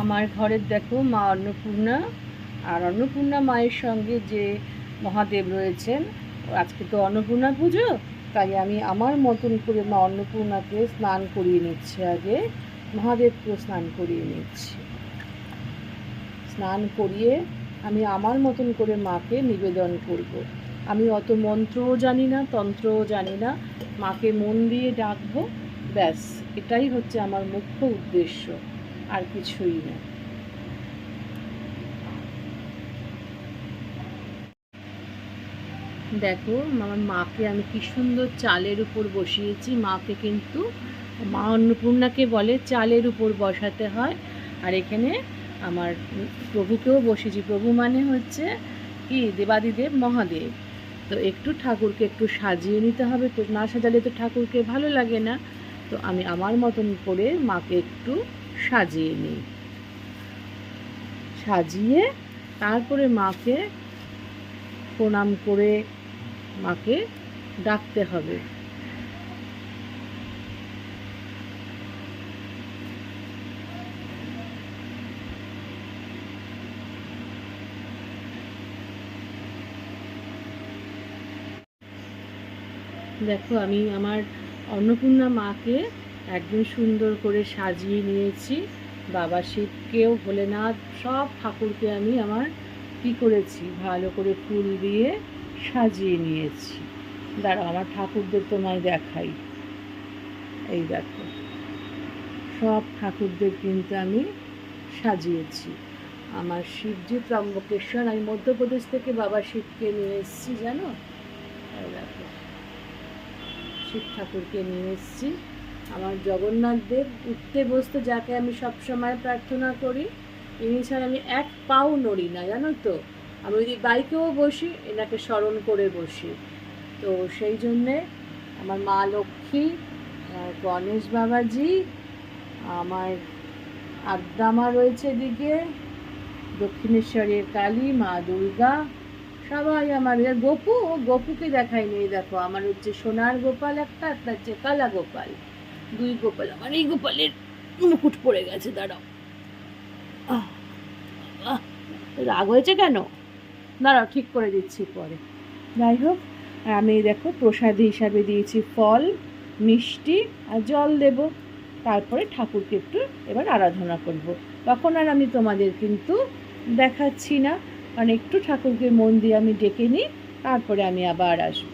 আমার ঘরের দেখো মা অন্নপূর্ণা, আর অন্নপূর্ণা মায়ের সঙ্গে যে মহাদেব রয়েছেন। আজকে তো অন্নপূর্ণা পুজো, তাই আমি আমার মতন করে মা অন্নপূর্ণাকে স্নান করিয়ে নিচ্ছি। আগে মহাদেবকেও স্নান করিয়ে নিচ্ছি। স্নান করিয়ে আমি আমার মতন করে মাকে নিবেদন করব। আমি অত মন্ত্রও জানি না, তন্ত্রও জানি না, মাকে মন দিয়ে ডাকবো, ব্যাস এটাই হচ্ছে আমার মুখ্য উদ্দেশ্য, আর কিছুই না। দেখো আমার মাকে আমি কি সুন্দর চালের উপর বসিয়েছি। মাকে কিন্তু মা অন্নপূর্ণাকে বলে চালের উপর বসাতে হয়। আর এখানে আমার প্রভুকেও বসিয়েছি। প্রভু মানে হচ্ছে কি দেবাদিদেব মহাদেব। তো একটু ঠাকুরকে একটু সাজিয়ে নিতে হবে, তো না সাজালে তো ঠাকুরকে ভালো লাগে না। তো আমি আমার মতন করে মাকে একটু সাজিয়ে নিই। সাজিয়ে তারপরে মাকে প্রণাম করে মাকে ডাকতে হবে। দেখো আমি আমার অন্নপূর্ণা মাকে একদম সুন্দর করে সাজিয়ে নিয়েছি। বাবা শিবকেও, ভোলেনাথ, সব ঠাকুরকে আমি আমার কি করেছি, ভালো করে ফুল দিয়ে সাজিয়ে নিয়েছি। দাঁড়াও আমার ঠাকুরদের তোমায় দেখাই। এই দেখো সব ঠাকুরদের কিন্তু আমি সাজিয়েছি। আমার শিবজি ত্রম্বকেশ্বর, আমি মধ্যপ্রদেশ থেকে বাবা শিবকে নিয়ে এসেছি জানো। এই দেখো শিব ঠাকুরকে নিয়ে এসেছি। আমার জগন্নাথ দেব উঠতে বসতে, যাকে আমি সবসময় প্রার্থনা করি, ইনি ছাড়া আমি এক পাও নড়ি না জানো তো। আমি যদি বাইকেও বসি এনাকে স্মরণ করে বসি। তো সেই জন্যে আমার মা লক্ষ্মী, গণেশ বাবাজি, আমার আদ্দামা রয়েছে এদিকে, দক্ষিণেশ্বরের কালী, মা দুর্গা, সবাই আমার। গপুকে দেখায়নি। এই দেখো আমার হচ্ছে সোনার গোপাল একটা, একটা হচ্ছে কালা গোপাল, দুই গোপাল। আমার এই গোপালের মুকুট পড়ে গেছে, দাঁড়াও। রাগ হয়েছে কেন? দাঁড়াও ঠিক করে দিচ্ছি পরে। যাই হোক, আর আমি দেখো প্রসাদ হিসাবে দিয়েছি ফল, মিষ্টি আর জল দেব। তারপরে ঠাকুরকে একটু এবার আরাধনা করব। তখন আর আমি তোমাদের কিন্তু দেখাচ্ছি না, কারণ একটু ঠাকুরকে মন দিয়ে আমি ডেকে নিই, তারপরে আমি আবার আসব।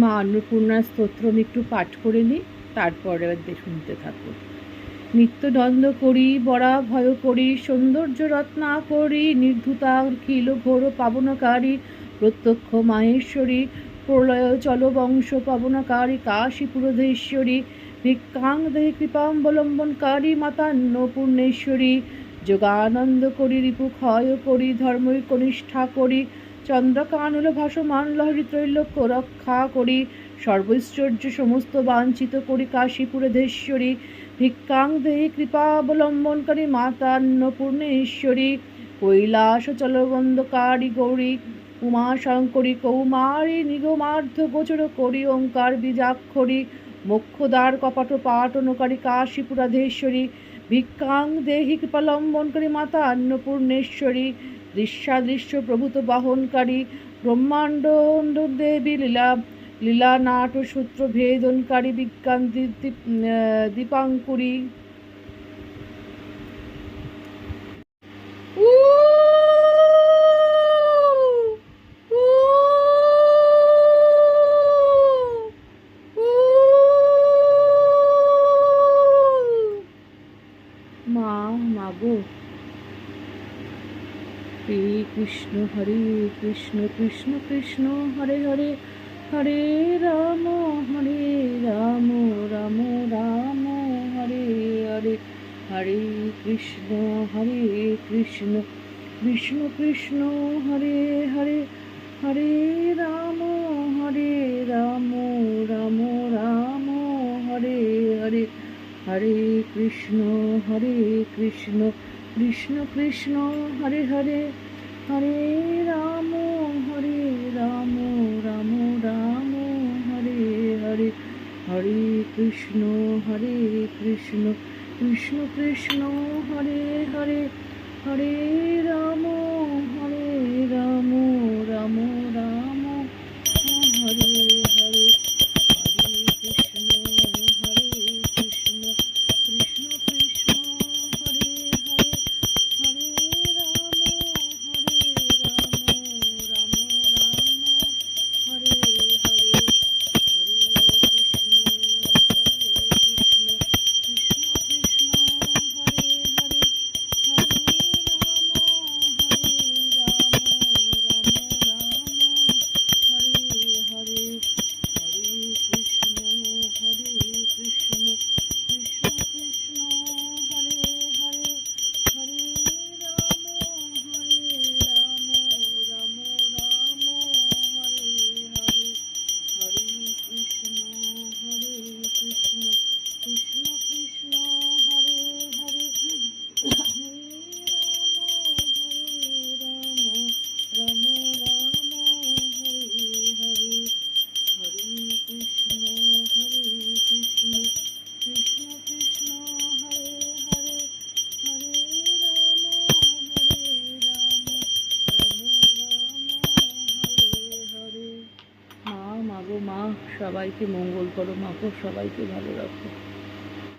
মা অন্নপূর্ণার স্তোত্র আমি একটু পাঠ করে নিই, তারপরে শুনতে থাকো। নিত্যদ্বন্দ্ব করি বরা ভয় করি, সৌন্দর্য রত্না করি, নির্ধুতা খিল ঘোর পাবনকারী, প্রত্যক্ষ মাহেশ্বরী, প্রলয় চল বংশ পাবনকারী, কাশীপুরধেশ্বরী, ভিক্ষাং দেহি কৃপাবলম্বনকারী, মাতা অন্নপূর্ণেশ্বরী, যোগানন্দ করি, রিপু ক্ষয় করি, ধর্মই কনিষ্ঠা করি, চন্দ্রকানল ভাসমান লহরী ত্রৈলোক্য রক্ষা করি, সর্বৈশ্বর্য সমস্ত বাঞ্ছিত করি, কাশীপুরধেশ্বরী, ভিক্ষাং দেহি কৃপাবলম্বনকারী, মাতা অন্নপূর্ণেশ্বরী, কৈলাস চলবন্দকারী গৌরী, উমাশঙ্করী, কৌমারী, নিগমার্ধ গোচর করি, ওঙ্কার বীজাক্ষরী, মোক্ষদ্বার কপাট পাটনকারী, কাশীপুরাধেশ্বরী, ভিক্ষাং দেহি কৃপালম্বনকারী, মাতা অন্নপূর্ণেশ্বরী, দৃশ্যাদৃশ্য প্রভূত বাহনকারী, ব্রহ্মাণ্ড দেবী লীলা লীলা নাট সূত্র ভেদনকারী, বিজ্ঞান দীপাঙ্কুরী। মা মাগো, হরে কৃষ্ণ হরে কৃষ্ণ কৃষ্ণ কৃষ্ণ হরে হরে, হরে রাম রাম রাম রাম হরে হরে, হরে কৃষ্ণ কৃষ্ণ কৃষ্ণ হরে হরে, হরে রাম রাম রাম রাম হরে হরে, হরে কৃষ্ণ কৃষ্ণ কৃষ্ণ হরে হরে, হরে রাম রাম রাম হরে হরে, হরে কৃষ্ণ কৃষ্ণ কৃষ্ণ হরে হরে, হরে রাম রাম রাম রাম হরে হরে, হরে কৃষ্ণ কৃষ্ণ কৃষ্ণ কৃষ্ণ হরে হরে, হরে রাম রাম রাম হরে হরে, হরে কৃষ্ণ কৃষ্ণ কৃষ্ণ কৃষ্ণ হরে হরে, হরে রাম রাম রাম হরে হরে, হরে কৃষ্ণ কৃষ্ণ কৃষ্ণ কৃষ্ণ হরে হরে, হরে রাম রাম রাম হরে হরে, হরে কৃষ্ণ কৃষ্ণ কৃষ্ণ কৃষ্ণ হরে হরে, হরে রাম রাম রাম হরে হরে, হরে কৃষ্ণ কৃষ্ণ কৃষ্ণ কৃষ্ণ হরে হরে, হরে রাম রাম রাম হরে হরে। মা, মাগো মা, সবাইকে মঙ্গল করো, মাগো সবাইকে ভালো রাখো।